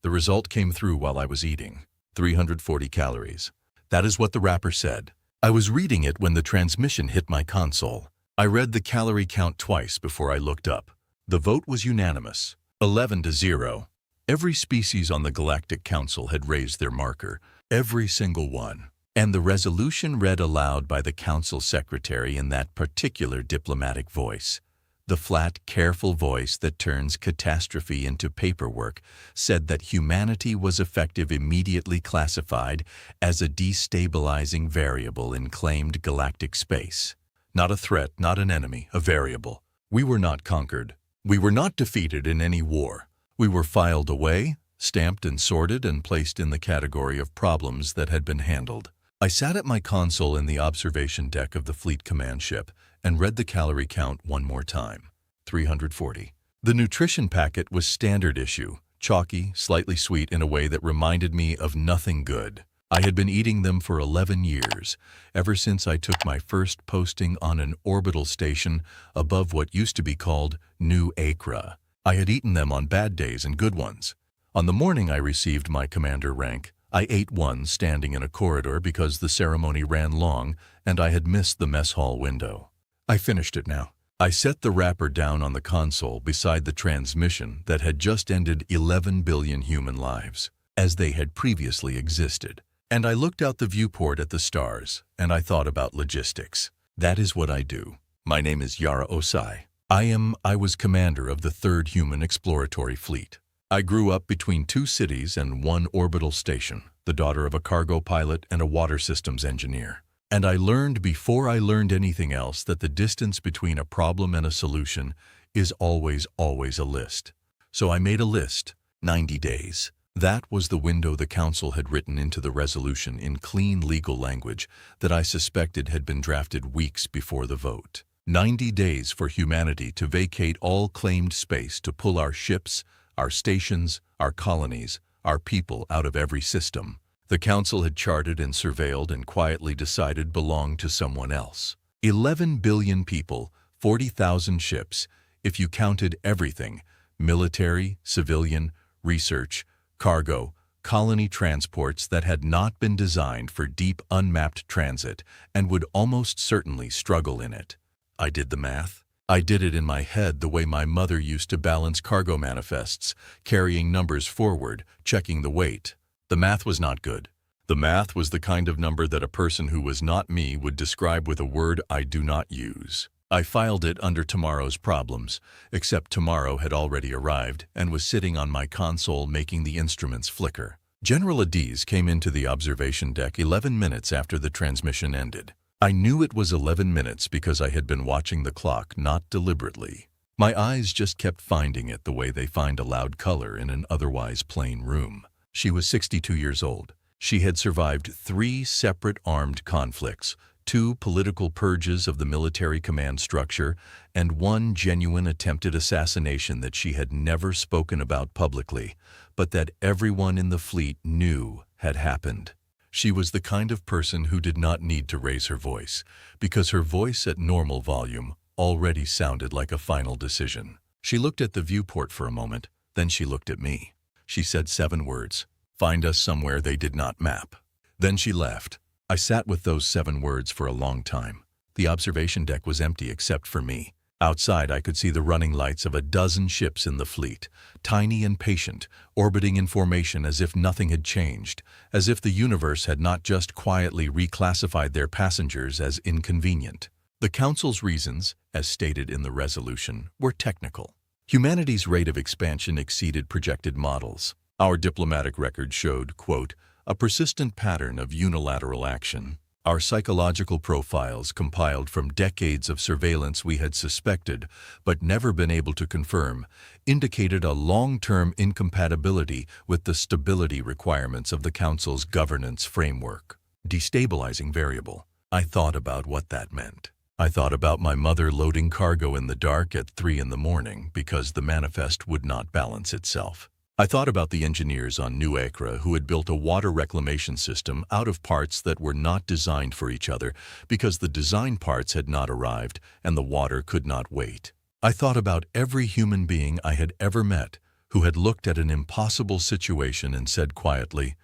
The result came through while I was eating. 340 calories. That is what the wrapper said. I was reading it when the transmission hit my console. I read the calorie count twice before I looked up. The vote was unanimous, 11-0. Every species on the Galactic Council had raised their marker, every single one. And the resolution read aloud by the Council Secretary in that particular diplomatic voice. The flat, careful voice that turns catastrophe into paperwork said that humanity was effective immediately classified as a destabilizing variable in claimed galactic space. Not a threat, not an enemy, a variable. We were not conquered. We were not defeated in any war. We were filed away, stamped and sorted and placed in the category of problems that had been handled. I sat at my console in the observation deck of the Fleet Command ship and read the calorie count one more time. 340. The nutrition packet was standard issue, chalky, slightly sweet in a way that reminded me of nothing good. I had been eating them for 11 years, ever since I took my first posting on an orbital station above what used to be called New Acre. I had eaten them on bad days and good ones. On the morning I received my commander rank, I ate one standing in a corridor because the ceremony ran long and I had missed the mess hall window. I finished it now. I set the wrapper down on the console beside the transmission that had just ended 11 billion human lives, as they had previously existed. And I looked out the viewport at the stars, and I thought about logistics. That is what I do. My name is Yara Osai. I was commander of the 3rd Human Exploratory Fleet. I grew up between 2 cities and 1 orbital station, the daughter of a cargo pilot and a water systems engineer. And I learned before I learned anything else that the distance between a problem and a solution is always a list. So I made a list, 90 days. That was the window the Council had written into the resolution in clean legal language that I suspected had been drafted weeks before the vote. 90 days for humanity to vacate all claimed space to pull our ships, our stations, our colonies, our people out of every system. The Council had charted and surveilled and quietly decided belonged to someone else. 11 billion people, 40,000 ships, if you counted everything, military, civilian, research, cargo, colony transports that had not been designed for deep unmapped transit and would almost certainly struggle in it. I did the math. I did it in my head the way my mother used to balance cargo manifests, carrying numbers forward, checking the weight. The math was not good. The math was the kind of number that a person who was not me would describe with a word I do not use. I filed it under tomorrow's problems, except tomorrow had already arrived and was sitting on my console making the instruments flicker. General Adiz came into the observation deck 11 minutes after the transmission ended. I knew it was 11 minutes because I had been watching the clock, not deliberately. My eyes just kept finding it the way they find a loud color in an otherwise plain room. She was 62 years old. She had survived 3 separate armed conflicts, 2 political purges of the military command structure, and 1 genuine attempted assassination that she had never spoken about publicly, but that everyone in the fleet knew had happened. She was the kind of person who did not need to raise her voice, because her voice at normal volume already sounded like a final decision. She looked at the viewport for a moment, then she looked at me. She said 7 words, "Find us somewhere they did not map." Then she left. I sat with those 7 words for a long time. The observation deck was empty except for me. Outside I could see the running lights of a dozen ships in the fleet, tiny and patient, orbiting in formation as if nothing had changed, as if the universe had not just quietly reclassified their passengers as inconvenient. The Council's reasons, as stated in the resolution, were technical. Humanity's rate of expansion exceeded projected models. Our diplomatic record showed, quote, a persistent pattern of unilateral action. Our psychological profiles, compiled from decades of surveillance we had suspected but never been able to confirm, indicated a long-term incompatibility with the stability requirements of the Council's governance framework. Destabilizing variable. I thought about what that meant. I thought about my mother loading cargo in the dark at 3 in the morning because the manifest would not balance itself. I thought about the engineers on New Acre who had built a water reclamation system out of parts that were not designed for each other because the design parts had not arrived and the water could not wait. I thought about every human being I had ever met who had looked at an impossible situation and said quietly,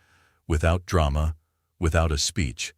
without drama, without a speech,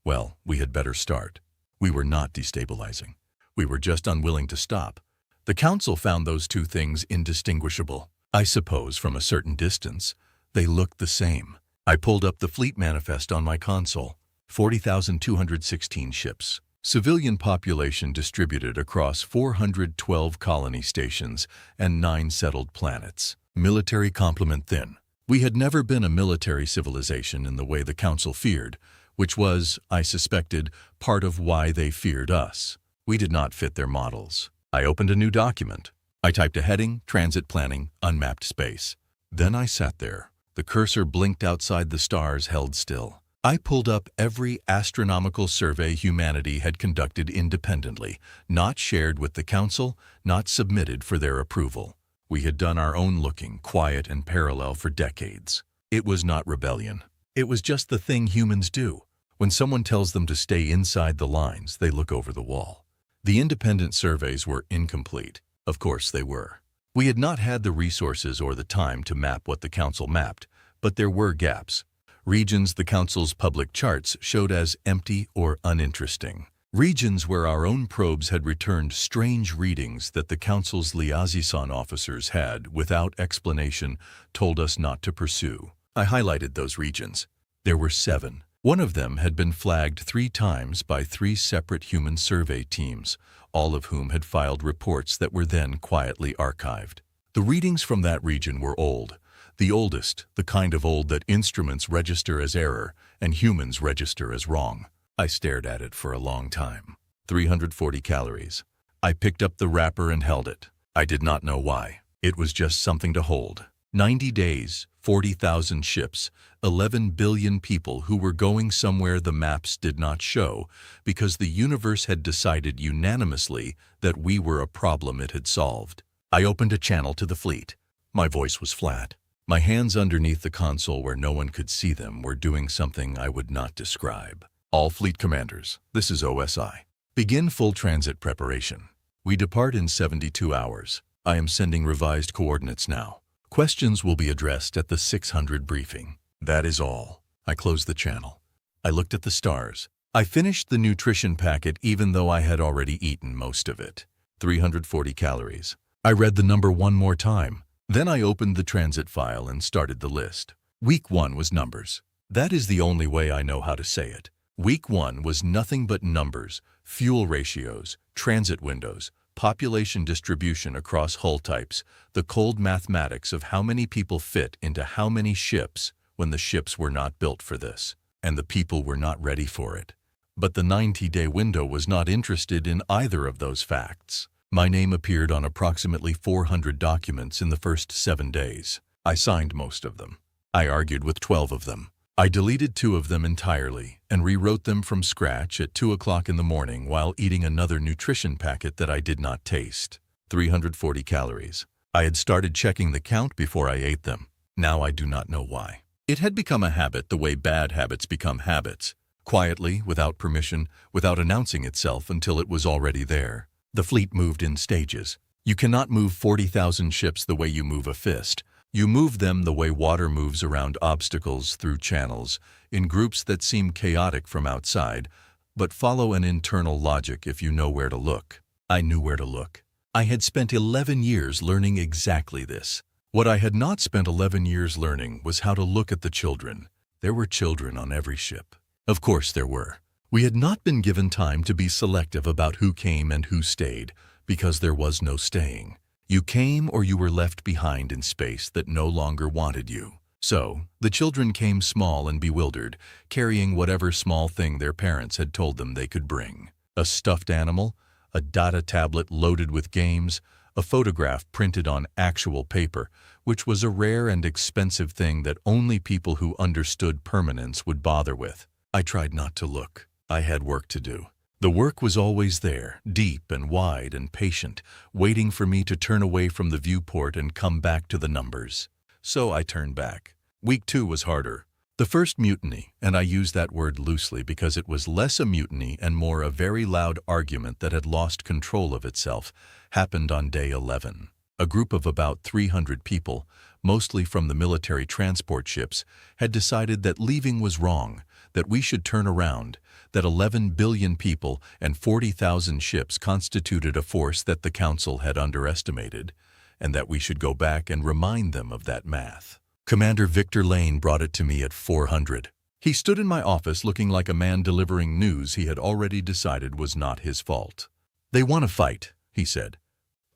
"Well, we had better start." We were not destabilizing. We were just unwilling to stop. The council found those two things indistinguishable. I suppose from a certain distance, they looked the same. I pulled up the fleet manifest on my console. 40,216 ships. Civilian population distributed across 412 colony stations and 9 settled planets. Military complement thin. We had never been a military civilization in the way the council feared, which was, I suspected, part of why they feared us. We did not fit their models. I opened a new document. I typed a heading, transit planning, unmapped space. Then I sat there. The cursor blinked outside the stars held still. I pulled up every astronomical survey humanity had conducted independently, not shared with the council, not submitted for their approval. We had done our own looking, quiet and parallel for decades. It was not rebellion. It was just the thing humans do. When someone tells them to stay inside the lines, they look over the wall. The independent surveys were incomplete. Of course they were. We had not had the resources or the time to map what the council mapped, but there were gaps. Regions the council's public charts showed as empty or uninteresting. Regions where our own probes had returned strange readings that the council's liaison officers had, without explanation, told us not to pursue. I highlighted those regions. There were 7. One of them had been flagged 3 times by 3 separate human survey teams, all of whom had filed reports that were then quietly archived. The readings from that region were old. The oldest, the kind of old that instruments register as error and humans register as wrong. I stared at it for a long time. 340 calories. I picked up the wrapper and held it. I did not know why. It was just something to hold. 90 days, 40,000 ships, 11 billion people who were going somewhere the maps did not show because the universe had decided unanimously that we were a problem it had solved. I opened a channel to the fleet. My voice was flat. My hands underneath the console where no one could see them were doing something I would not describe. All fleet commanders, this is OSI. Begin full transit preparation. We depart in 72 hours. I am sending revised coordinates now. Questions will be addressed at the 600 briefing. That is all. I closed the channel. I looked at the stars. I finished the nutrition packet even though I had already eaten most of it. 340 calories. I read the number one more time. Then I opened the transit file and started the list. Week 1 was numbers. That is the only way I know how to say it. Week 1 was nothing but numbers, fuel ratios, transit windows, population distribution across hull types, the cold mathematics of how many people fit into how many ships when the ships were not built for this, and the people were not ready for it. But the 90-day window was not interested in either of those facts. My name appeared on approximately 400 documents in the first 7 days. I signed most of them. I argued with 12 of them. I deleted 2 of them entirely and rewrote them from scratch at 2 o'clock in the morning while eating another nutrition packet that I did not taste. 340 calories. I had started checking the count before I ate them. Now I do not know why. It had become a habit the way bad habits become habits. Quietly, without permission, without announcing itself until it was already there. The fleet moved in stages. You cannot move 40,000 ships the way you move a fist. You move them the way water moves around obstacles through channels, in groups that seem chaotic from outside, but follow an internal logic if you know where to look. I knew where to look. I had spent 11 years learning exactly this. What I had not spent 11 years learning was how to look at the children. There were children on every ship. Of course there were. We had not been given time to be selective about who came and who stayed, because there was no staying. You came or you were left behind in space that no longer wanted you. So, the children came small and bewildered, carrying whatever small thing their parents had told them they could bring. A stuffed animal, a data tablet loaded with games, a photograph printed on actual paper, which was a rare and expensive thing that only people who understood permanence would bother with. I tried not to look. I had work to do. The work was always there, deep and wide and patient, waiting for me to turn away from the viewport and come back to the numbers. So I turned back. Week 2 was harder. The first mutiny, and I use that word loosely because it was less a mutiny and more a very loud argument that had lost control of itself, happened on day 11. A group of about 300 people, mostly from the military transport ships, had decided that leaving was wrong, that we should turn around, that 11 billion people and 40,000 ships constituted a force that the Council had underestimated, and that we should go back and remind them of that math. Commander Victor Lane brought it to me at 400. He stood in my office looking like a man delivering news he had already decided was not his fault. "They want to fight," he said.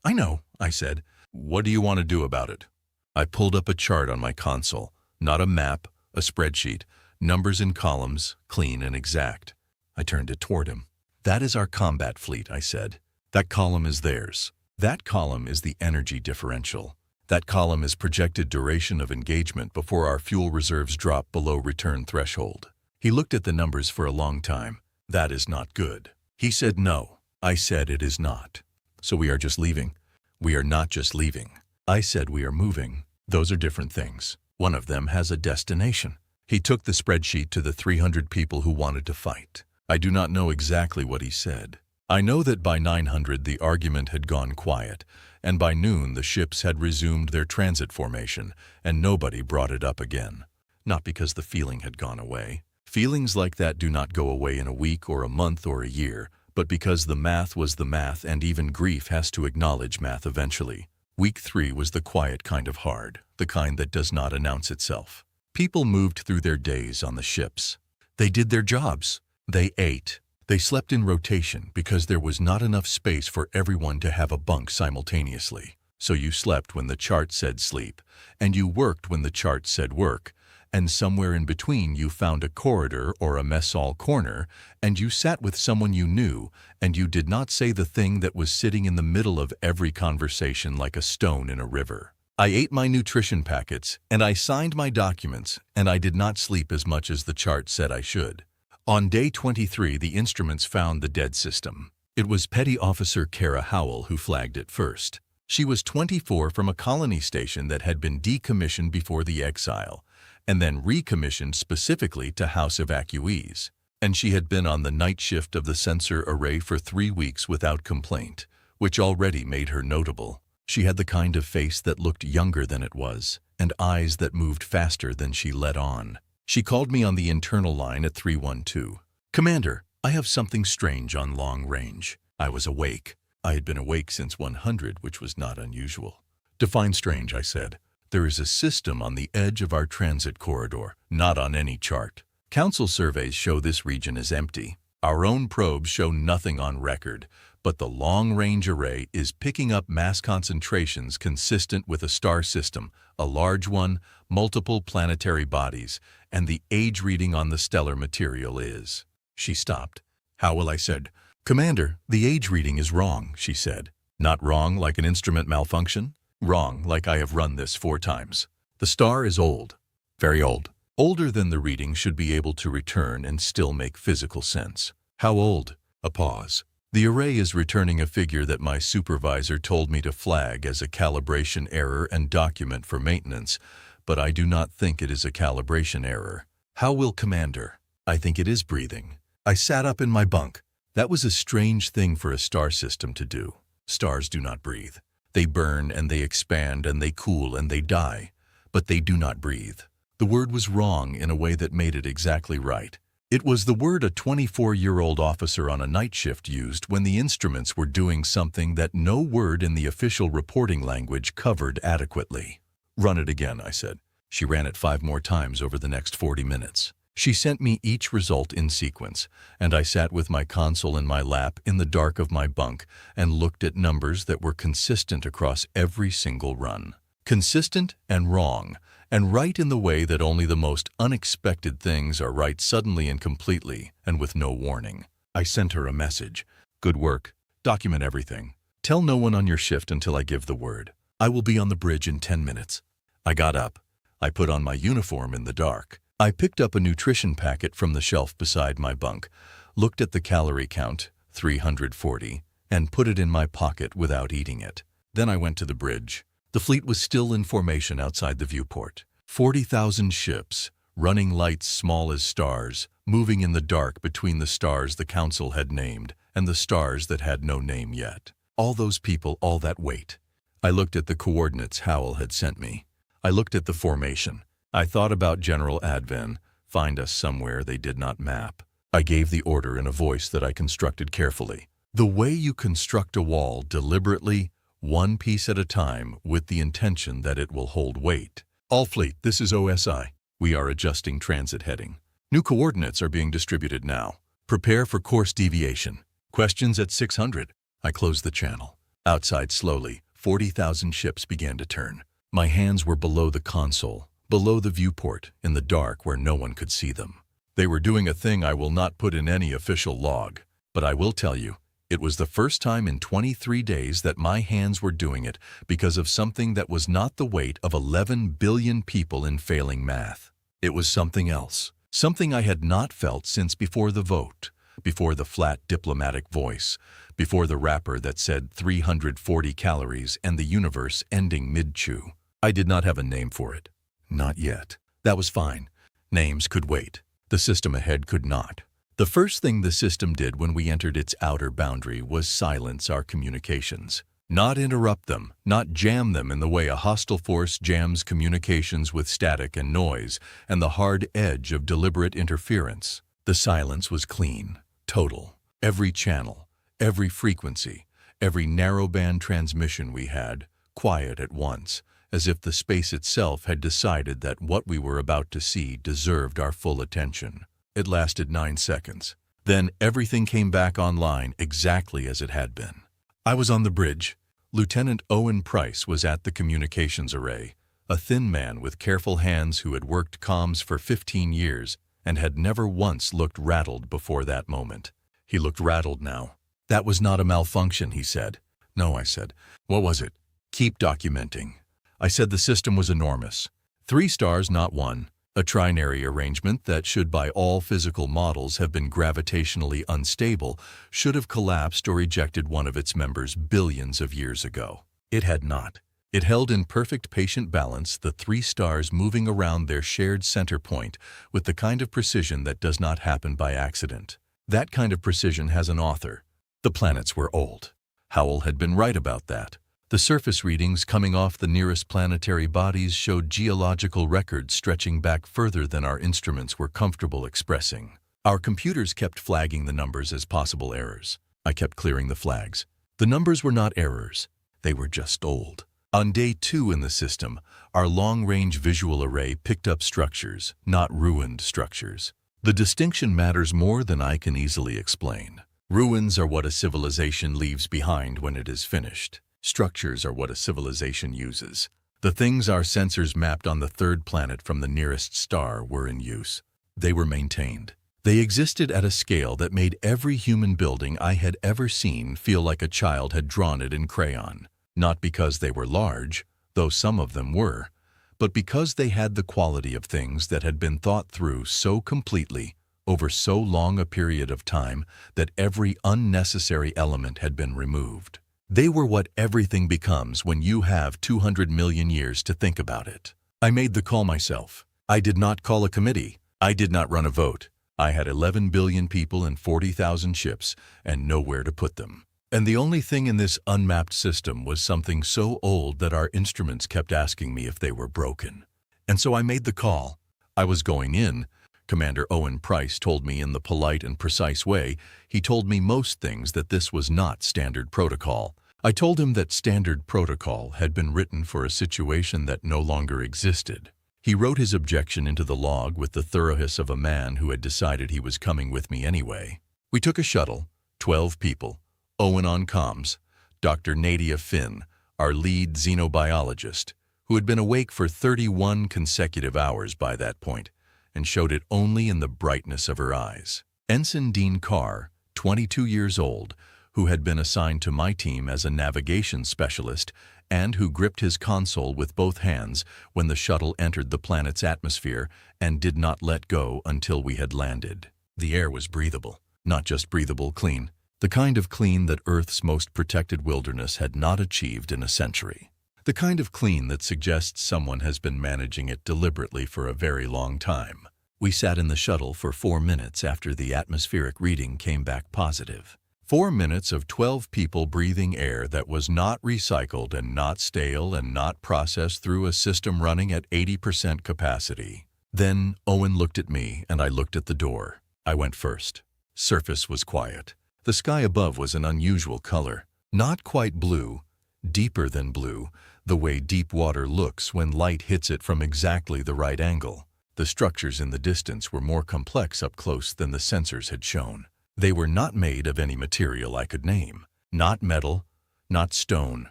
"I know," I said. "What do you want to do about it?" I pulled up a chart on my console, not a map, a spreadsheet, numbers in columns, clean and exact. I turned it toward him. "That is our combat fleet," I said. "That column is theirs. That column is the energy differential. That column is projected duration of engagement before our fuel reserves drop below return threshold." He looked at the numbers for a long time. "That is not good." He said no. I said it is not. "So we are just leaving?" "We are not just leaving." I said we are moving. "Those are different things. One of them has a destination." He took the spreadsheet to the 300 people who wanted to fight. I do not know exactly what he said. I know that by 900 the argument had gone quiet, and by noon the ships had resumed their transit formation, and nobody brought it up again. Not because the feeling had gone away. Feelings like that do not go away in a week or a month or a year, but because the math was the math, and even grief has to acknowledge math eventually. Week 3 was the quiet kind of hard, the kind that does not announce itself. People moved through their days on the ships. They did their jobs. They ate. They slept in rotation because there was not enough space for everyone to have a bunk simultaneously. So you slept when the chart said sleep, and you worked when the chart said work, and somewhere in between you found a corridor or a mess hall corner, and you sat with someone you knew, and you did not say the thing that was sitting in the middle of every conversation like a stone in a river. I ate my nutrition packets, and I signed my documents, and I did not sleep as much as the chart said I should. On day 23, the instruments found the dead system. It was Petty Officer Kara Howell who flagged it first. She was 24 from a colony station that had been decommissioned before the exile, and then recommissioned specifically to house evacuees. And she had been on the night shift of the sensor array for 3 weeks without complaint, which already made her notable. She had the kind of face that looked younger than it was, and eyes that moved faster than she let on. She called me on the internal line at 312. "Commander, I have something strange on long range." I was awake. I had been awake since 100, which was not unusual. "Define strange," I said. "There is a system on the edge of our transit corridor, not on any chart. Council surveys show this region is empty. Our own probes show nothing on record, but the long-range array is picking up mass concentrations consistent with a star system, a large one, multiple planetary bodies, and the age reading on the stellar material is." She stopped. "Howell," I said. "Commander, the age reading is wrong," she said. "Not wrong like an instrument malfunction? Wrong like I have run this 4 times. The star is old. Very old. Older than the reading should be able to return and still make physical sense." "How old?" A pause. "The array is returning a figure that my supervisor told me to flag as a calibration error and document for maintenance, but I do not think it is a calibration error." "How will Commander?" "I think it is breathing." I sat up in my bunk. That was a strange thing for a star system to do. Stars do not breathe. They burn and they expand and they cool and they die, but they do not breathe. The word was wrong in a way that made it exactly right. It was the word a 24-year-old officer on a night shift used when the instruments were doing something that no word in the official reporting language covered adequately. "Run it again," I said. She ran it 5 more times over the next 40 minutes. She sent me each result in sequence, and I sat with my console in my lap in the dark of my bunk and looked at numbers that were consistent across every single run. Consistent and wrong, and right in the way that only the most unexpected things are right suddenly and completely, and with no warning. I sent her a message. "Good work. Document everything. Tell no one on your shift until I give the word. I will be on the bridge in 10 minutes. I got up. I put on my uniform in the dark. I picked up a nutrition packet from the shelf beside my bunk, looked at the calorie count, 340, and put it in my pocket without eating it. Then I went to the bridge. The fleet was still in formation outside the viewport. 40,000 ships, running lights small as stars, moving in the dark between the stars the Council had named and the stars that had no name yet. All those people, all that weight. I looked at the coordinates Howell had sent me. I looked at the formation. I thought about General Advin, find us somewhere they did not map. I gave the order in a voice that I constructed carefully. The way you construct a wall deliberately, one piece at a time, with the intention that it will hold weight. All fleet, this is OSI. We are adjusting transit heading. New coordinates are being distributed now. Prepare for course deviation. Questions at 600. I closed the channel. Outside slowly, 40,000 ships began to turn. My hands were below the console, below the viewport, in the dark where no one could see them. They were doing a thing I will not put in any official log, but I will tell you, it was the first time in 23 days that my hands were doing it because of something that was not the weight of 11 billion people in failing math. It was something else, something I had not felt since before the vote, before the flat diplomatic voice, before the rapper that said 340 calories and the universe ending mid-chew. I did not have a name for it. Not yet. That was fine. Names could wait. The system ahead could not. The first thing the system did when we entered its outer boundary was silence our communications. Not interrupt them, not jam them in the way a hostile force jams communications with static and noise and the hard edge of deliberate interference. The silence was clean, total. Every channel, every frequency, every narrowband transmission we had, quiet at once, as if the space itself had decided that what we were about to see deserved our full attention. It lasted 9 seconds. Then everything came back online exactly as it had been. I was on the bridge. Lieutenant Owen Price was at the communications array, a thin man with careful hands who had worked comms for 15 years and had never once looked rattled before that moment. He looked rattled now. That was not a malfunction, he said. No, I said. What was it? Keep documenting. I said the system was enormous. 3 stars, not 1. A trinary arrangement that should by all physical models have been gravitationally unstable should have collapsed or ejected one of its members billions of years ago. It had not. It held in perfect patient balance the 3 stars moving around their shared center point with the kind of precision that does not happen by accident. That kind of precision has an author. The planets were old. Howell had been right about that. The surface readings coming off the nearest planetary bodies showed geological records stretching back further than our instruments were comfortable expressing. Our computers kept flagging the numbers as possible errors. I kept clearing the flags. The numbers were not errors. They were just old. On day 2 in the system, our long-range visual array picked up structures, not ruined structures. The distinction matters more than I can easily explain. Ruins are what a civilization leaves behind when it is finished. Structures are what a civilization uses. The things our sensors mapped on the 3rd planet from the nearest star were in use. They were maintained. They existed at a scale that made every human building I had ever seen feel like a child had drawn it in crayon. Not because they were large, though some of them were, but because they had the quality of things that had been thought through so completely over so long a period of time that every unnecessary element had been removed. They were what everything becomes when you have 200 million years to think about it. I made the call myself. I did not call a committee. I did not run a vote. I had 11 billion people and 40,000 ships and nowhere to put them. And the only thing in this unmapped system was something so old that our instruments kept asking me if they were broken. And so I made the call. I was going in. Commander Owen Price told me in the polite and precise way he told me most things that this was not standard protocol. I told him that standard protocol had been written for a situation that no longer existed. He wrote his objection into the log with the thoroughness of a man who had decided he was coming with me anyway. We took a shuttle, 12 people, Owen on comms, Dr. Nadia Finn, our lead xenobiologist, who had been awake for 31 consecutive hours by that point, and showed it only in the brightness of her eyes. Ensign Dean Carr, 22 years old, who had been assigned to my team as a navigation specialist and who gripped his console with both hands when the shuttle entered the planet's atmosphere and did not let go until we had landed. The air was breathable, not just breathable, clean, the kind of clean that Earth's most protected wilderness had not achieved in a century. The kind of clean that suggests someone has been managing it deliberately for a very long time. We sat in the shuttle for 4 minutes after the atmospheric reading came back positive. 4 minutes of 12 people breathing air that was not recycled and not stale and not processed through a system running at 80% capacity. Then Owen looked at me and I looked at the door. I went first. Surface was quiet. The sky above was an unusual color. Not quite blue, deeper than blue, the way deep water looks when light hits it from exactly the right angle. The structures in the distance were more complex up close than the sensors had shown. They were not made of any material I could name. Not metal, not stone.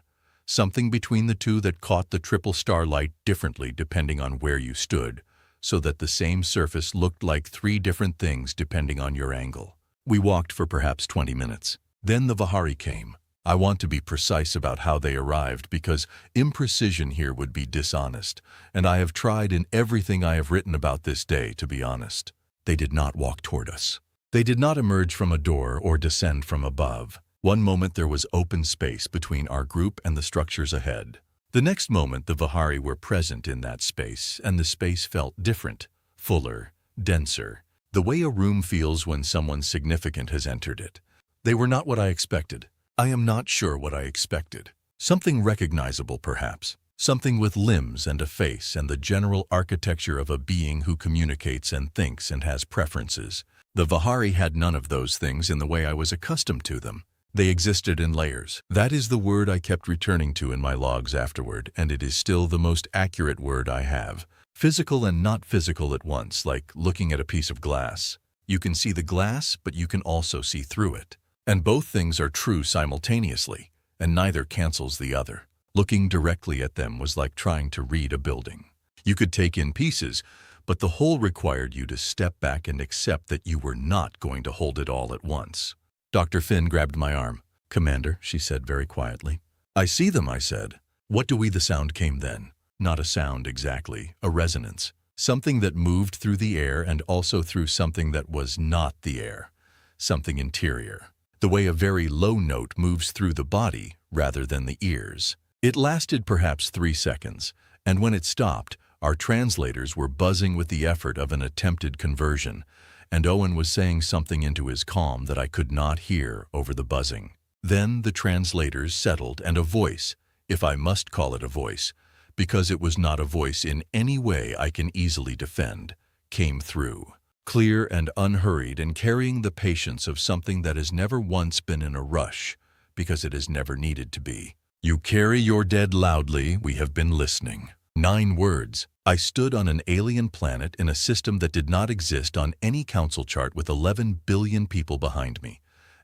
Something between the two that caught the triple starlight differently depending on where you stood, so that the same surface looked like 3 different things depending on your angle. We walked for perhaps 20 minutes. Then the Vihari came. I want to be precise about how they arrived because imprecision here would be dishonest, and I have tried in everything I have written about this day to be honest. They did not walk toward us. They did not emerge from a door or descend from above. One moment there was open space between our group and the structures ahead. The next moment the Vihari were present in that space, and the space felt different, fuller, denser, the way a room feels when someone significant has entered it. They were not what I expected. I am not sure what I expected. Something recognizable, perhaps. Something with limbs and a face and the general architecture of a being who communicates and thinks and has preferences. The Vihari had none of those things in the way I was accustomed to them. They existed in layers. That is the word I kept returning to in my logs afterward, and it is still the most accurate word I have. Physical and not physical at once, like looking at a piece of glass. You can see the glass, but you can also see through it. And both things are true simultaneously, and neither cancels the other. Looking directly at them was like trying to read a building. You could take in pieces, but the whole required you to step back and accept that you were not going to hold it all at once. Dr. Finn grabbed my arm. "Commander," she said very quietly. "I see them," I said. "What do we?" The sound came then. Not a sound exactly, a resonance. Something that moved through the air and also through something that was not the air. Something interior. The way a very low note moves through the body rather than the ears. It lasted perhaps 3 seconds, and when it stopped, our translators were buzzing with the effort of an attempted conversion, and Owen was saying something into his comm that I could not hear over the buzzing. Then the translators settled and a voice, if I must call it a voice, because it was not a voice in any way I can easily defend, came through. Clear and unhurried and carrying the patience of something that has never once been in a rush, because it has never needed to be. "You carry your dead loudly, we have been listening." 9 words. I stood on an alien planet in a system that did not exist on any council chart with 11 billion people behind me,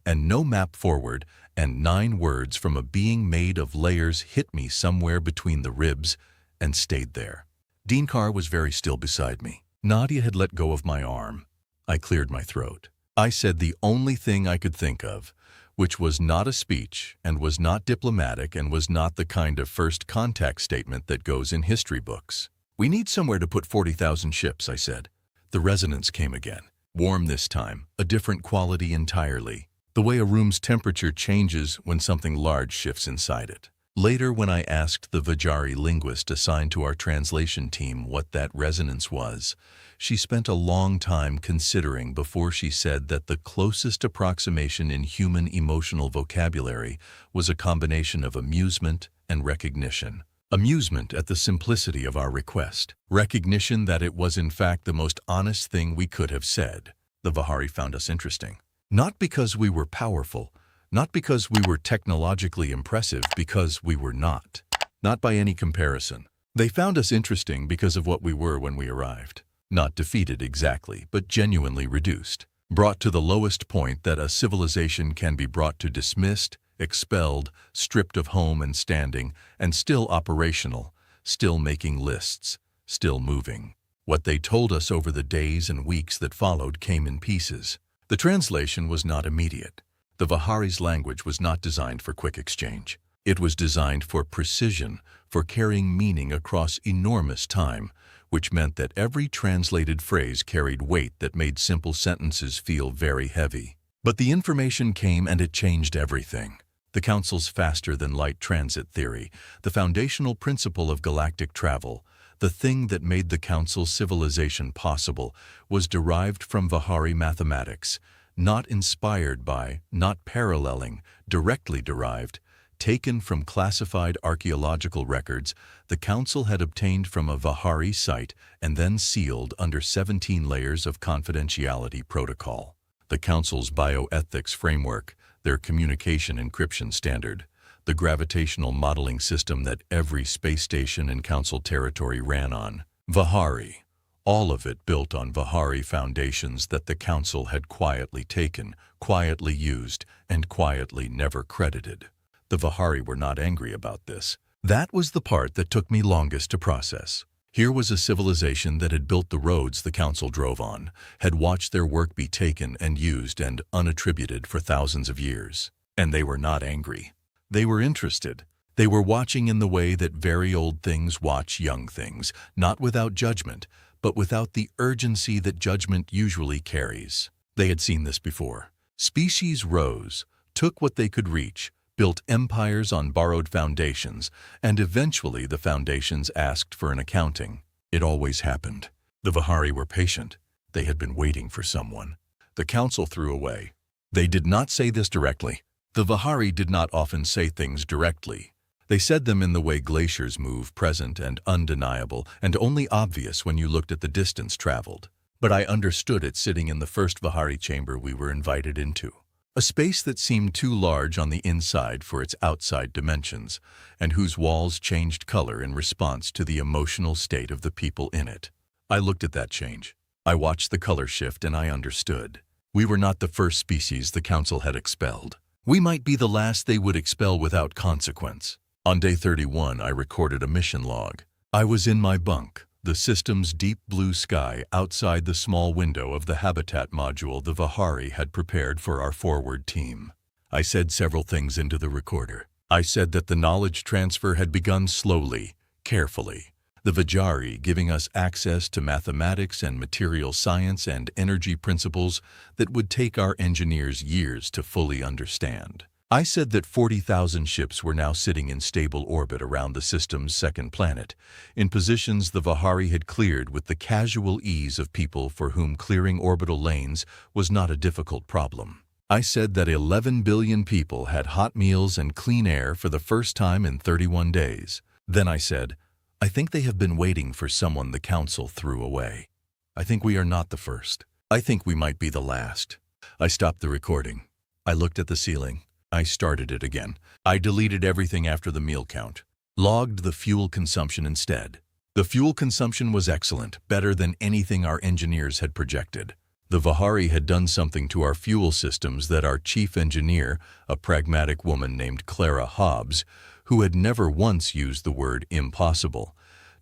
and no map forward, and 9 words from a being made of layers hit me somewhere between the ribs and stayed there. Dean Carr was very still beside me. Nadia had let go of my arm. I cleared my throat. I said the only thing I could think of, which was not a speech and was not diplomatic and was not the kind of first contact statement that goes in history books. "We need somewhere to put 40,000 ships," I said. The resonance came again. Warm this time, a different quality entirely. The way a room's temperature changes when something large shifts inside it. Later, when I asked the Vajari linguist assigned to our translation team what that resonance was, she spent a long time considering before she said that the closest approximation in human emotional vocabulary was a combination of amusement and recognition. Amusement at the simplicity of our request. Recognition that it was in fact the most honest thing we could have said. The Vihari found us interesting. Not because we were powerful, not because we were technologically impressive, because we were not. Not by any comparison. They found us interesting because of what we were when we arrived. Not defeated exactly, but genuinely reduced. Brought to the lowest point that a civilization can be brought to, dismissed, expelled, stripped of home and standing, and still operational, still making lists, still moving. What they told us over the days and weeks that followed came in pieces. The translation was not immediate. The Vihari's language was not designed for quick exchange. It was designed for precision, for carrying meaning across enormous time, which meant that every translated phrase carried weight that made simple sentences feel very heavy. But the information came and it changed everything. The Council's faster-than-light transit theory, the foundational principle of galactic travel, the thing that made the Council's civilization possible, was derived from Vihari mathematics, not inspired by, not paralleling, directly derived, taken from classified archaeological records the Council had obtained from a Vihari site and then sealed under 17 layers of confidentiality protocol. The Council's bioethics framework, their communication encryption standard, the gravitational modeling system that every space station in Council territory ran on. Vihari, all of it built on Vihari foundations that the Council had quietly taken, quietly used, and quietly never credited. The Vihari were not angry about this. That was the part that took me longest to process. Here was a civilization that had built the roads the Council drove on, had watched their work be taken and used and unattributed for thousands of years. And they were not angry. They were interested. They were watching in the way that very old things watch young things, not without judgment, but without the urgency that judgment usually carries. They had seen this before. Species rose, took what they could reach, built empires on borrowed foundations, and eventually the foundations asked for an accounting. It always happened. The Vihari were patient. They had been waiting for someone. The Council threw away. They did not say this directly. The Vihari did not often say things directly. They said them in the way glaciers move, present and undeniable, and only obvious when you looked at the distance traveled. But I understood it sitting in the first Vihari chamber we were invited into. A space that seemed too large on the inside for its outside dimensions, and whose walls changed color in response to the emotional state of the people in it. I looked at that change. I watched the color shift and I understood. We were not the first species the Council had expelled. We might be the last they would expel without consequence. On day 31, I recorded a mission log. I was in my bunk, the system's deep blue sky outside the small window of the habitat module the Vihari had prepared for our forward team. I said several things into the recorder. I said that the knowledge transfer had begun slowly, carefully. The Vihari giving us access to mathematics and material science and energy principles that would take our engineers years to fully understand. I said that 40,000 ships were now sitting in stable orbit around the system's second planet, in positions the Vihari had cleared with the casual ease of people for whom clearing orbital lanes was not a difficult problem. I said that 11 billion people had hot meals and clean air for the first time in 31 days. Then I said, I think they have been waiting for someone the Council threw away. I think we are not the first. I think we might be the last. I stopped the recording. I looked at the ceiling. I started it again. I deleted everything after the meal count. Logged the fuel consumption instead. The fuel consumption was excellent, better than anything our engineers had projected. The Vihari had done something to our fuel systems that our chief engineer, a pragmatic woman named Clara Hobbs, who had never once used the word impossible,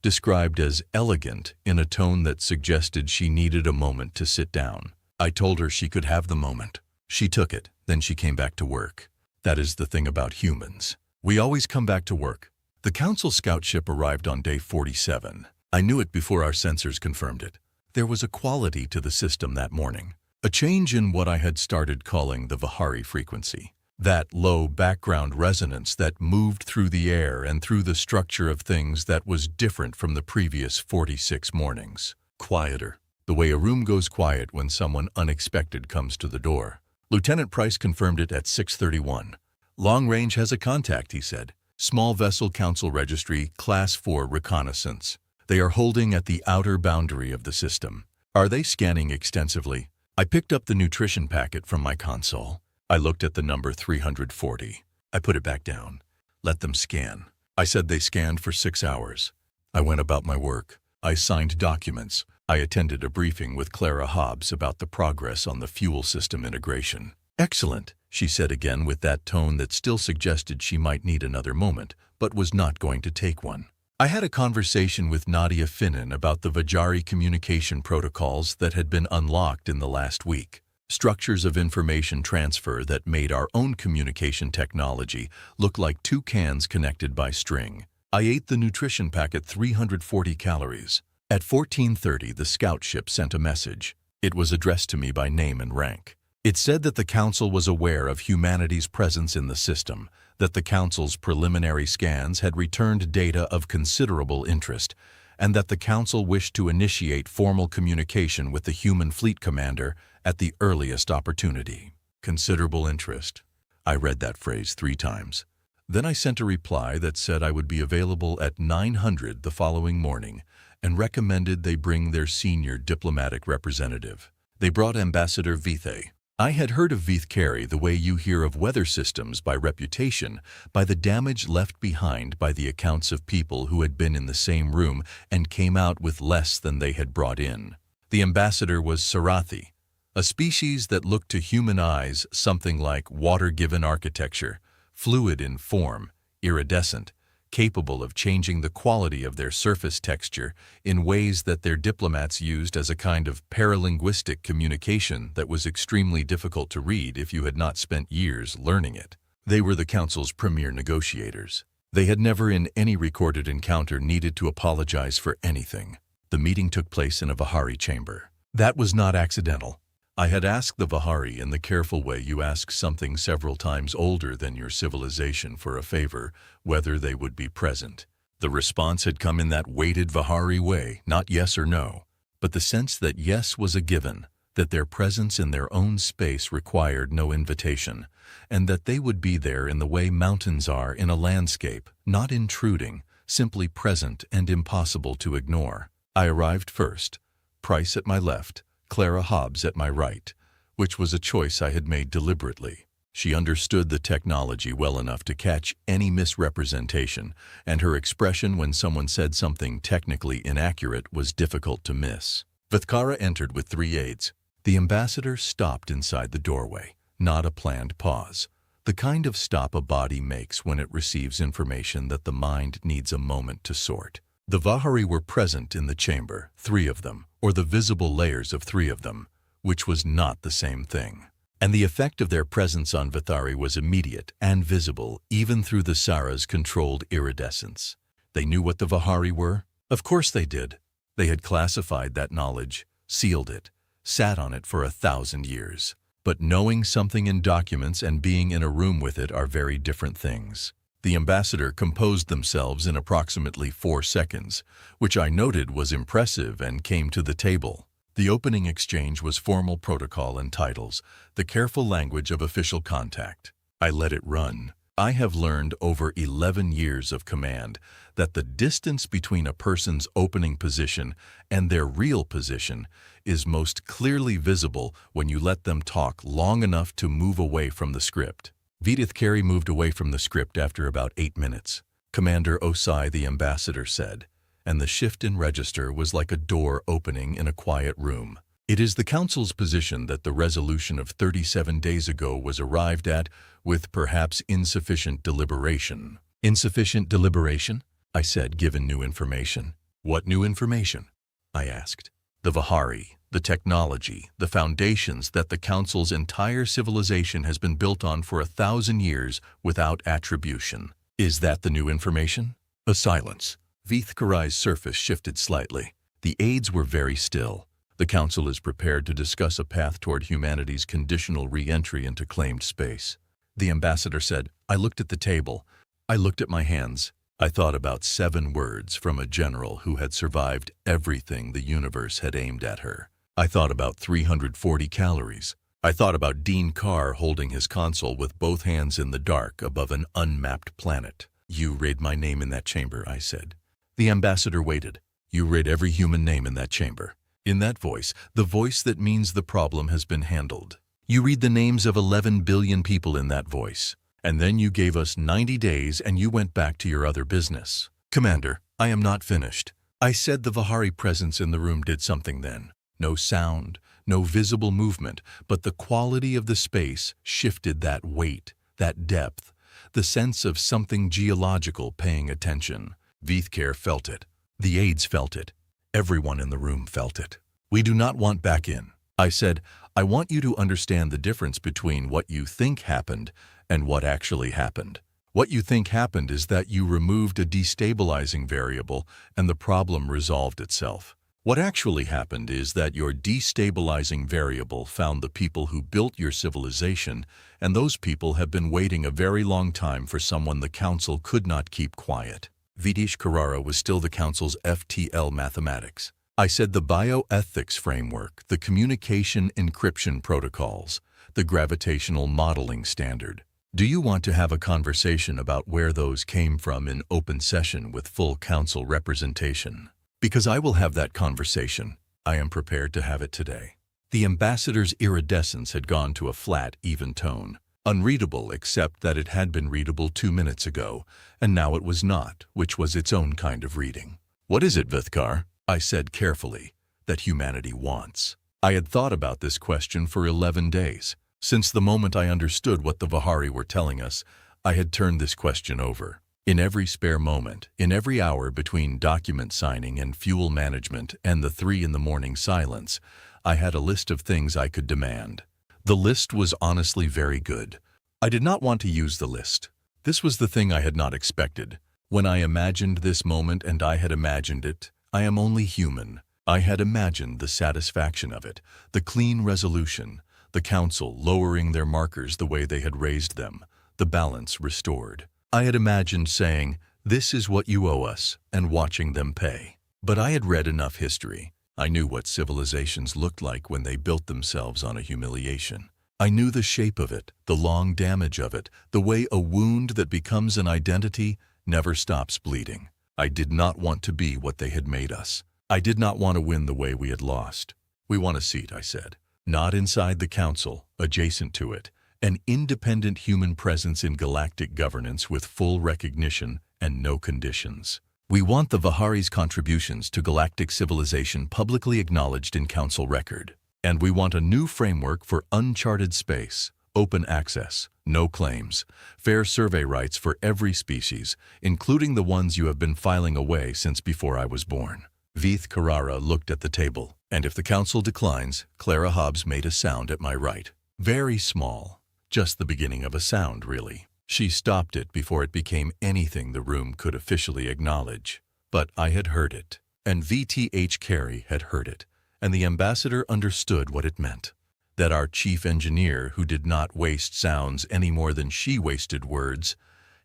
described as elegant in a tone that suggested she needed a moment to sit down. I told her she could have the moment. She took it, then she came back to work. That is the thing about humans. We always come back to work. The Council scout ship arrived on day 47. I knew it before our sensors confirmed it. There was a quality to the system that morning, a change in what I had started calling the Vihari frequency. That low background resonance that moved through the air and through the structure of things that was different from the previous 46 mornings. Quieter. The way a room goes quiet when someone unexpected comes to the door. Lieutenant Price confirmed it at 6:31. Long range has a contact, he said. Small vessel Council registry, Class 4 reconnaissance. They are holding at the outer boundary of the system. Are they scanning extensively? I picked up the nutrition packet from my console. I looked at the number 340. I put it back down. Let them scan. I said they scanned for 6 hours. I went about my work. I signed documents. I attended a briefing with Clara Hobbs about the progress on the fuel system integration. Excellent, she said again with that tone that still suggested she might need another moment, but was not going to take one. I had a conversation with Nadia Finnan about the Vihari communication protocols that had been unlocked in the last week. Structures of information transfer that made our own communication technology look like two cans connected by string. I ate the nutrition packet 340 calories. At 14:30, the scout ship sent a message. It was addressed to me by name and rank. It said that the Council was aware of humanity's presence in the system, that the Council's preliminary scans had returned data of considerable interest, and that the Council wished to initiate formal communication with the human fleet commander at the earliest opportunity. Considerable interest. I read that phrase 3 times. Then I sent a reply that said I would be available at 900 the following morning and recommended they bring their senior diplomatic representative. They brought Ambassador Vithe. I had heard of Vith Carey the way you hear of weather systems by reputation, by the damage left behind by the accounts of people who had been in the same room and came out with less than they had brought in. The ambassador was Sarathi, a species that looked to human eyes something like water-given architecture, fluid in form, iridescent, capable of changing the quality of their surface texture in ways that their diplomats used as a kind of paralinguistic communication that was extremely difficult to read if you had not spent years learning it. They were the Council's premier negotiators. They had never in any recorded encounter needed to apologize for anything. The meeting took place in a Vihari chamber. That was not accidental. I had asked the Vihari in the careful way you ask something several times older than your civilization for a favor, whether they would be present. The response had come in that weighted Vihari way, not yes or no, but the sense that yes was a given, that their presence in their own space required no invitation, and that they would be there in the way mountains are in a landscape, not intruding, simply present and impossible to ignore. I arrived first, Price at my left, Clara Hobbs at my right, which was a choice I had made deliberately. She understood the technology well enough to catch any misrepresentation, and her expression when someone said something technically inaccurate was difficult to miss. Vithkara entered with 3 aides. The ambassador stopped inside the doorway, not a planned pause, the kind of stop a body makes when it receives information that the mind needs a moment to sort. The Vihari were present in the chamber, 3 of them, or the visible layers of 3 of them, which was not the same thing. And the effect of their presence on Vithari was immediate and visible, even through the Sara's controlled iridescence. They knew what the Vihari were? Of course they did. They had classified that knowledge, sealed it, sat on it for 1,000 years. But knowing something in documents and being in a room with it are very different things. The ambassador composed themselves in approximately 4 seconds, which I noted was impressive, and came to the table. The opening exchange was formal protocol and titles, the careful language of official contact. I let it run. I have learned over 11 years of command that the distance between a person's opening position and their real position is most clearly visible when you let them talk long enough to move away from the script. Vidith Carey moved away from the script after about 8 minutes. Commander Osai, the ambassador, said, and the shift in register was like a door opening in a quiet room. It is the Council's position that the resolution of 37 days ago was arrived at with perhaps insufficient deliberation. Insufficient deliberation? I said, given new information. What new information? I asked. The Vihari, the technology, the foundations that the Council's entire civilization has been built on for 1,000 years without attribution. Is that the new information? A silence. Vith Carey's surface shifted slightly. The aides were very still. The Council is prepared to discuss a path toward humanity's conditional re-entry into claimed space. The ambassador said, I looked at the table. I looked at my hands. I thought about 7 words from a general who had survived everything the universe had aimed at her. I thought about 340 calories. I thought about Dean Carr holding his console with both hands in the dark above an unmapped planet. You read my name in that chamber, I said. The ambassador waited. You read every human name in that chamber. In that voice, the voice that means the problem has been handled. You read the names of 11 billion people in that voice. And then you gave us 90 days and you went back to your other business. Commander, I am not finished. I said the Vihari presence in the room did something then. No sound, no visible movement, but the quality of the space shifted that weight, that depth, the sense of something geological paying attention. Vithkar felt it. The aides felt it. Everyone in the room felt it. We do not want back in. I said, I want you to understand the difference between what you think happened and what actually happened. What you think happened is that you removed a destabilizing variable and the problem resolved itself. What actually happened is that your destabilizing variable found the people who built your civilization, and those people have been waiting a very long time for someone the Council could not keep quiet. Vitish Carrara was still the Council's FTL mathematics. I said the bioethics framework, the communication encryption protocols, the gravitational modeling standard. Do you want to have a conversation about where those came from in open session with full Council representation? Because I will have that conversation. I am prepared to have it today. The ambassador's iridescence had gone to a flat, even tone. Unreadable except that it had been readable 2 minutes ago, and now it was not, which was its own kind of reading. What is it, Vithkar? I said carefully, that humanity wants. I had thought about this question for 11 days. Since the moment I understood what the Vihari were telling us, I had turned this question over. In every spare moment, in every hour between document signing and fuel management and the 3 in the morning silence, I had a list of things I could demand. The list was honestly very good. I did not want to use the list. This was the thing I had not expected. When I imagined this moment and I had imagined it, I am only human. I had imagined the satisfaction of it, the clean resolution, the Council lowering their markers the way they had raised them, the balance restored. I had imagined saying, "This is what you owe us," and watching them pay. But I had read enough history. I knew what civilizations looked like when they built themselves on a humiliation. I knew the shape of it, the long damage of it, the way a wound that becomes an identity never stops bleeding. I did not want to be what they had made us. I did not want to win the way we had lost. We want a seat, I said. Not inside the Council, adjacent to it. An independent human presence in galactic governance with full recognition and no conditions. We want the Vihari's contributions to galactic civilization publicly acknowledged in Council record. And we want a new framework for uncharted space, open access, no claims, fair survey rights for every species, including the ones you have been filing away since before I was born. Vith Carrara looked at the table, and if the Council declines, Clara Hobbs made a sound at my right. Very small. Just the beginning of a sound, really. She stopped it before it became anything the room could officially acknowledge. But I had heard it, and VTH Carey had heard it, and the ambassador understood what it meant. That our chief engineer, who did not waste sounds any more than she wasted words,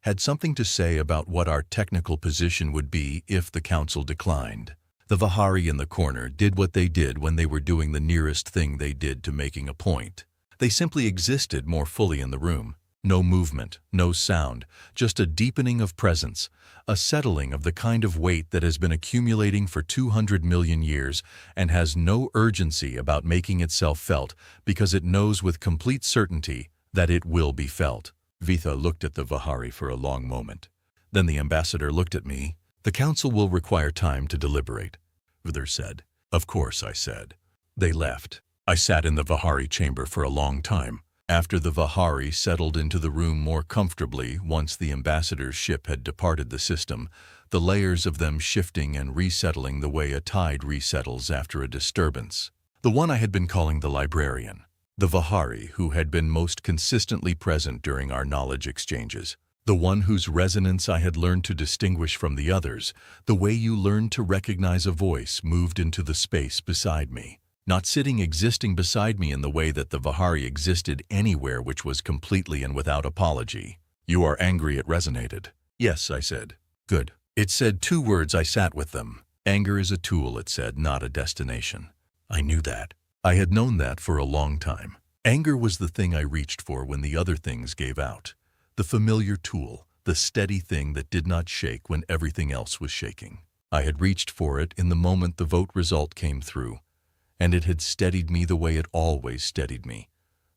had something to say about what our technical position would be if the Council declined. The Vihari in the corner did what they did when they were doing the nearest thing they did to making a point. They simply existed more fully in the room. No movement, no sound, just a deepening of presence, a settling of the kind of weight that has been accumulating for 200 million years and has no urgency about making itself felt because it knows with complete certainty that it will be felt. Vitha looked at the Vihari for a long moment. Then the ambassador looked at me. The Council will require time to deliberate, Vither said. Of course, I said. They left. I sat in the Vihari chamber for a long time. After the Vihari settled into the room more comfortably once the ambassador's ship had departed the system, the layers of them shifting and resettling the way a tide resettles after a disturbance. The one I had been calling the librarian, the Vihari who had been most consistently present during our knowledge exchanges, the one whose resonance I had learned to distinguish from the others, the way you learned to recognize a voice moved into the space beside me. Not sitting existing beside me in the way that the Vihari existed anywhere which was completely and without apology. You are angry it resonated. Yes, I said. Good. It said 2 words. I sat with them. Anger is a tool, it said, not a destination. I knew that. I had known that for a long time. Anger was the thing I reached for when the other things gave out. The familiar tool, the steady thing that did not shake when everything else was shaking. I had reached for it in the moment the vote result came through. And it had steadied me the way it always steadied me,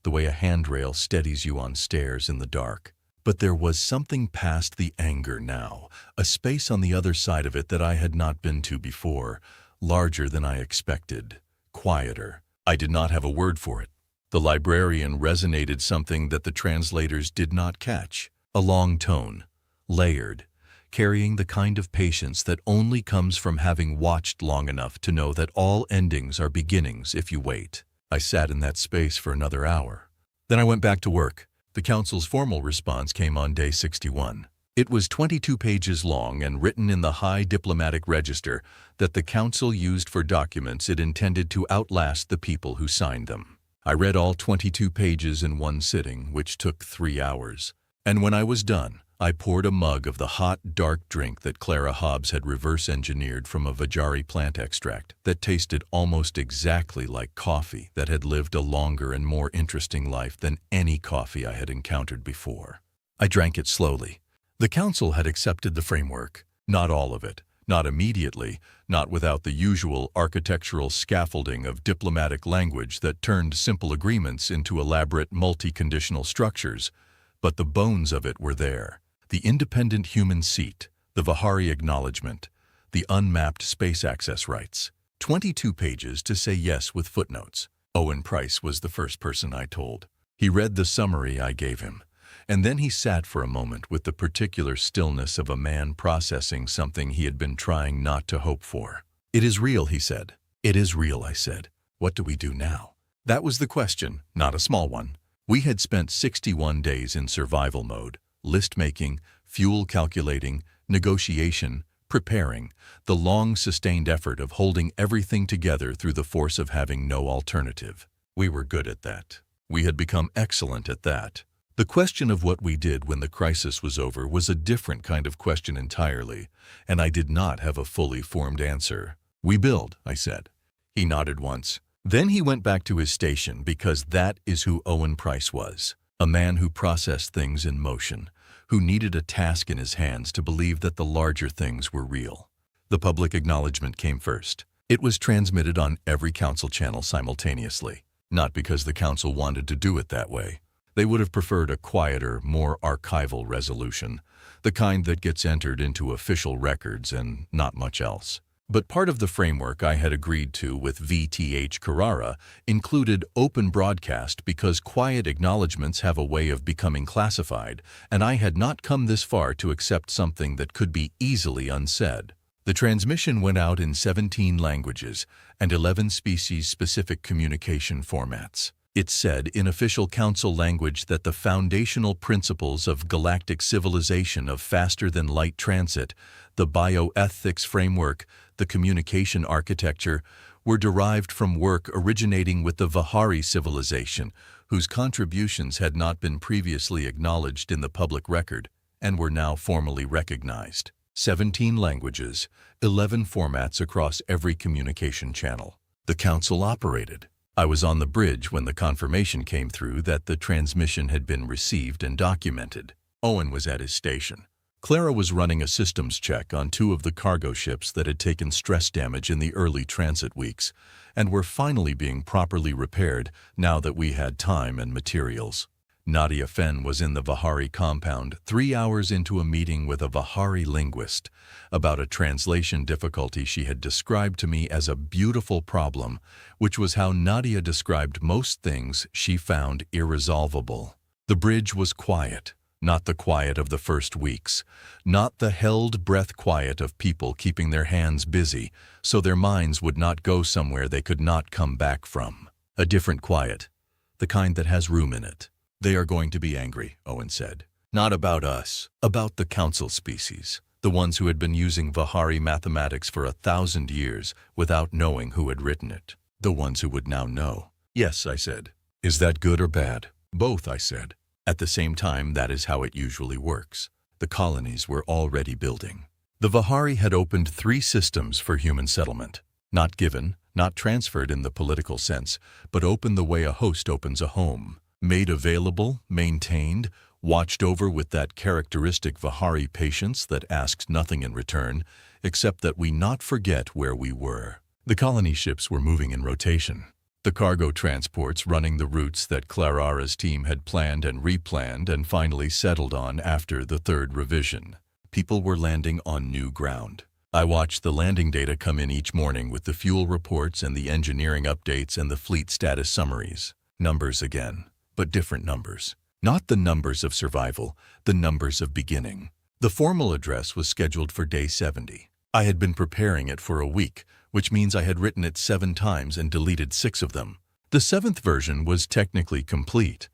the way a handrail steadies you on stairs in the dark. But there was something past the anger now, a space on the other side of it that I had not been to before, larger than I expected, quieter. I did not have a word for it. The librarian resonated something that the translators did not catch, a long tone, layered, carrying the kind of patience that only comes from having watched long enough to know that all endings are beginnings if you wait. I sat in that space for another hour. Then I went back to work. The Council's formal response came on day 61. It was 22 pages long and written in the high diplomatic register that the Council used for documents it intended to outlast the people who signed them. I read all 22 pages in one sitting, which took 3 hours. And when I was done, I poured a mug of the hot, dark drink that Clara Hobbs had reverse-engineered from a Vajari plant extract that tasted almost exactly like coffee that had lived a longer and more interesting life than any coffee I had encountered before. I drank it slowly. The council had accepted the framework, not all of it, not immediately, not without the usual architectural scaffolding of diplomatic language that turned simple agreements into elaborate multi-conditional structures, but the bones of it were there. The independent human seat, the Vahari acknowledgement, the unmapped space access rights. 22 pages to say yes with footnotes. Owen Price was the first person I told. He read the summary I gave him, and then he sat for a moment with the particular stillness of a man processing something he had been trying not to hope for. "It is real," he said. "It is real," I said. "What do we do now?" That was the question, not a small one. We had spent 61 days in survival mode. List-making, fuel calculating, negotiation, preparing, the long-sustained effort of holding everything together through the force of having no alternative. We were good at that. We had become excellent at that. The question of what we did when the crisis was over was a different kind of question entirely, and I did not have a fully formed answer. "We build," I said. He nodded once. Then he went back to his station because that is who Owen Price was. A man who processed things in motion, who needed a task in his hands to believe that the larger things were real. The public acknowledgement came first. It was transmitted on every council channel simultaneously, not because the council wanted to do it that way. They would have preferred a quieter, more archival resolution, the kind that gets entered into official records and not much else. But part of the framework I had agreed to with VTH Carrara included open broadcast because quiet acknowledgements have a way of becoming classified, and I had not come this far to accept something that could be easily unsaid. The transmission went out in 17 languages and 11 species-specific communication formats. It said in official council language that the foundational principles of galactic civilization of faster-than-light transit, the bioethics framework, the communication architecture, were derived from work originating with the Vahari civilization, whose contributions had not been previously acknowledged in the public record and were now formally recognized. 17 languages, 11 formats across every communication channel. The council operated. I was on the bridge when the confirmation came through that the transmission had been received and documented. Owen was at his station. Clara was running a systems check on 2 of the cargo ships that had taken stress damage in the early transit weeks and were finally being properly repaired now that we had time and materials. Nadia Fenn was in the Vahari compound 3 hours into a meeting with a Vahari linguist about a translation difficulty she had described to me as a beautiful problem, which was how Nadia described most things she found irresolvable. The bridge was quiet, not the quiet of the first weeks, not the held breath quiet of people keeping their hands busy so their minds would not go somewhere they could not come back from. A different quiet, the kind that has room in it. "They are going to be angry," Owen said. "Not about us, about the council species, the ones who had been using Vahari mathematics for 1,000 years without knowing who had written it. The ones who would now know." "Yes," I said. "Is that good or bad?" "Both," I said. At the same time, that is how it usually works. The colonies were already building. The Vahari had opened 3 systems for human settlement. Not given, not transferred in the political sense, but open the way a host opens a home. Made available, maintained, watched over with that characteristic Vahari patience that asked nothing in return, except that we not forget where we were. The colony ships were moving in rotation. The cargo transports running the routes that Clarara's team had planned and replanned and finally settled on after the 3rd revision. People were landing on new ground. I watched the landing data come in each morning with the fuel reports and the engineering updates and the fleet status summaries. Numbers again. But different numbers. Not the numbers of survival, the numbers of beginning. The formal address was scheduled for day 70. I had been preparing it for a week, which means I had written it 7 times and deleted 6 of them. The 7th version was technically complete,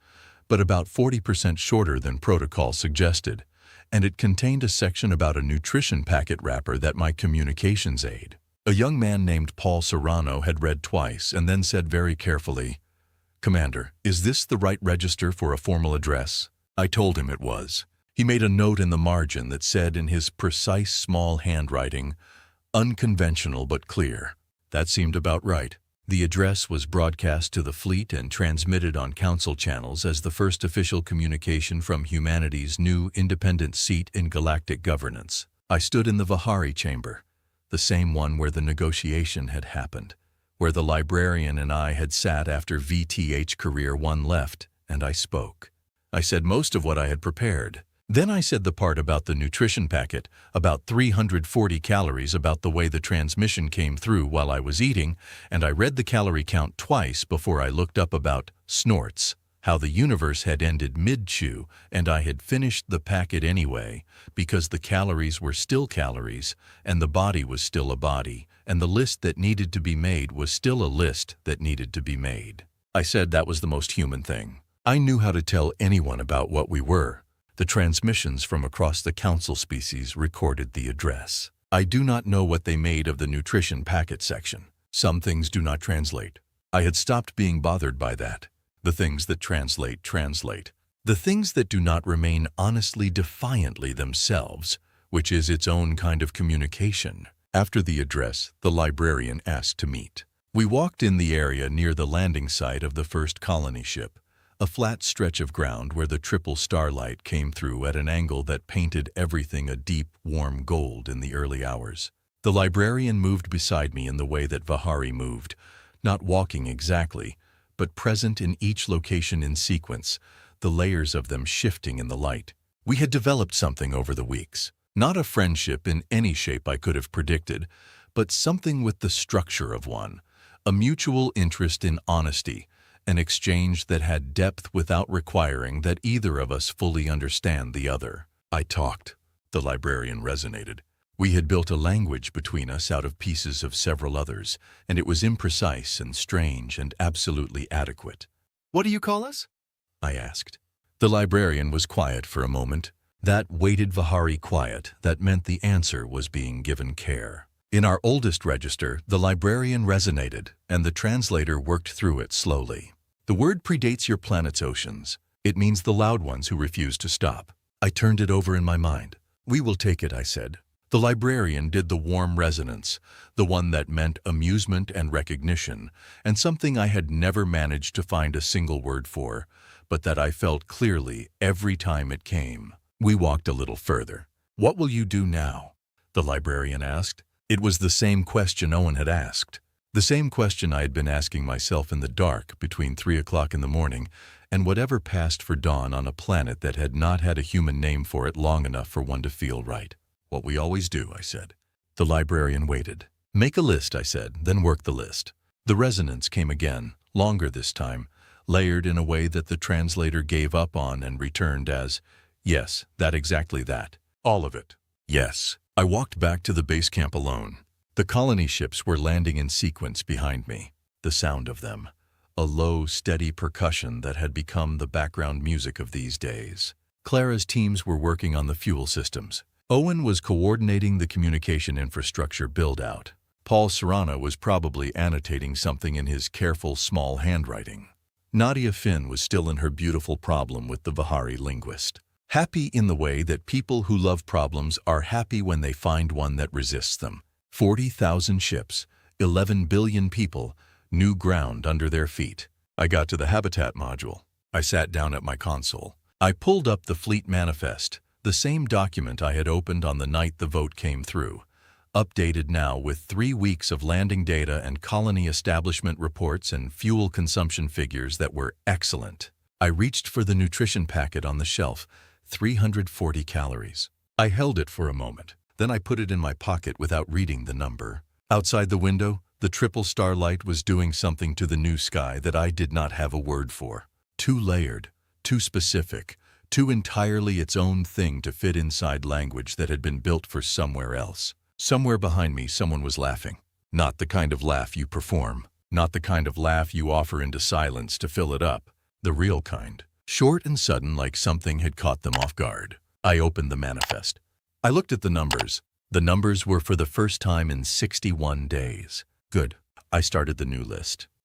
but about 40% shorter than protocol suggested, and it contained a section about a nutrition packet wrapper that my communications aid. A young man named Paul Serrano had read twice and then said very carefully, "Commander, is this the right register for a formal address?" I told him it was. He made a note in the margin that said in his precise small handwriting, "Unconventional but clear." That seemed about right. The address was broadcast to the fleet and transmitted on council channels as the first official communication from humanity's new independent seat in galactic governance. I stood in the Vihari chamber, the same one where the negotiation had happened, where the librarian and I had sat after VTH Career 1 left, and I spoke. I said most of what I had prepared. Then I said the part about the nutrition packet, about 340 calories, about the way the transmission came through while I was eating, and I read the calorie count twice before I looked up about snorts, how the universe had ended mid-chew, and I had finished the packet anyway, because the calories were still calories, and the body was still a body, and the list that needed to be made was still a list that needed to be made. I said that was the most human thing. I knew how to tell anyone about what we were. The transmissions from across the council species recorded the address. I do not know what they made of the nutrition packet section. Some things do not translate. I had stopped being bothered by that. The things that translate, translate. The things that do not remain honestly, defiantly themselves, which is its own kind of communication. After the address, the librarian asked to meet. We walked in the area near the landing site of the first colony ship, a flat stretch of ground where the triple starlight came through at an angle that painted everything a deep, warm gold in the early hours. The librarian moved beside me in the way that Vihari moved, not walking exactly, but present in each location in sequence, the layers of them shifting in the light. We had developed something over the weeks. Not a friendship in any shape I could have predicted, but something with the structure of one, a mutual interest in honesty, an exchange that had depth without requiring that either of us fully understand the other. I talked. The librarian resonated. We had built a language between us out of pieces of several others, and it was imprecise and strange and absolutely adequate. "What do you call us?" I asked. The librarian was quiet for a moment. That weighted Vihari quiet that meant the answer was being given care. In our oldest register, the librarian resonated, and the translator worked through it slowly. "The word predates your planet's oceans. It means the loud ones who refuse to stop." I turned it over in my mind. "We will take it," I said. The librarian did the warm resonance, the one that meant amusement and recognition, and something I had never managed to find a single word for, but that I felt clearly every time it came. We walked a little further. "What will you do now?" the librarian asked. It was the same question Owen had asked. The same question I had been asking myself in the dark between 3 o'clock in the morning and whatever passed for dawn on a planet that had not had a human name for it long enough for one to feel right. "What we always do," I said. The librarian waited. "Make a list," I said, "then work the list." The resonance came again, longer this time, layered in a way that the translator gave up on and returned as, "Yes, that exactly that. All of it. Yes." I walked back to the base camp alone. The colony ships were landing in sequence behind me, the sound of them, a low, steady percussion that had become the background music of these days. Clara's teams were working on the fuel systems. Owen was coordinating the communication infrastructure build-out. Paul Serrano was probably annotating something in his careful, small handwriting. Nadia Finn was still in her beautiful problem with the Vihari linguist. Happy in the way that people who love problems are happy when they find one that resists them. 40,000 ships, 11 billion people, new ground under their feet. I got to the habitat module. I sat down at my console. I pulled up the fleet manifest, the same document I had opened on the night the vote came through, updated now with 3 weeks of landing data and colony establishment reports and fuel consumption figures that were excellent. I reached for the nutrition packet on the shelf, 340 calories. I held it for a moment. Then I put it in my pocket without reading the number. Outside the window, the triple starlight was doing something to the new sky that I did not have a word for. Too layered, too specific, too entirely its own thing to fit inside language that had been built for somewhere else. Somewhere behind me, someone was laughing. Not the kind of laugh you perform. Not the kind of laugh you offer into silence to fill it up. The real kind. Short and sudden, like something had caught them off guard. I opened the manifest. I looked at the numbers. The numbers were for the first time in 61 days. Good. I started the new list.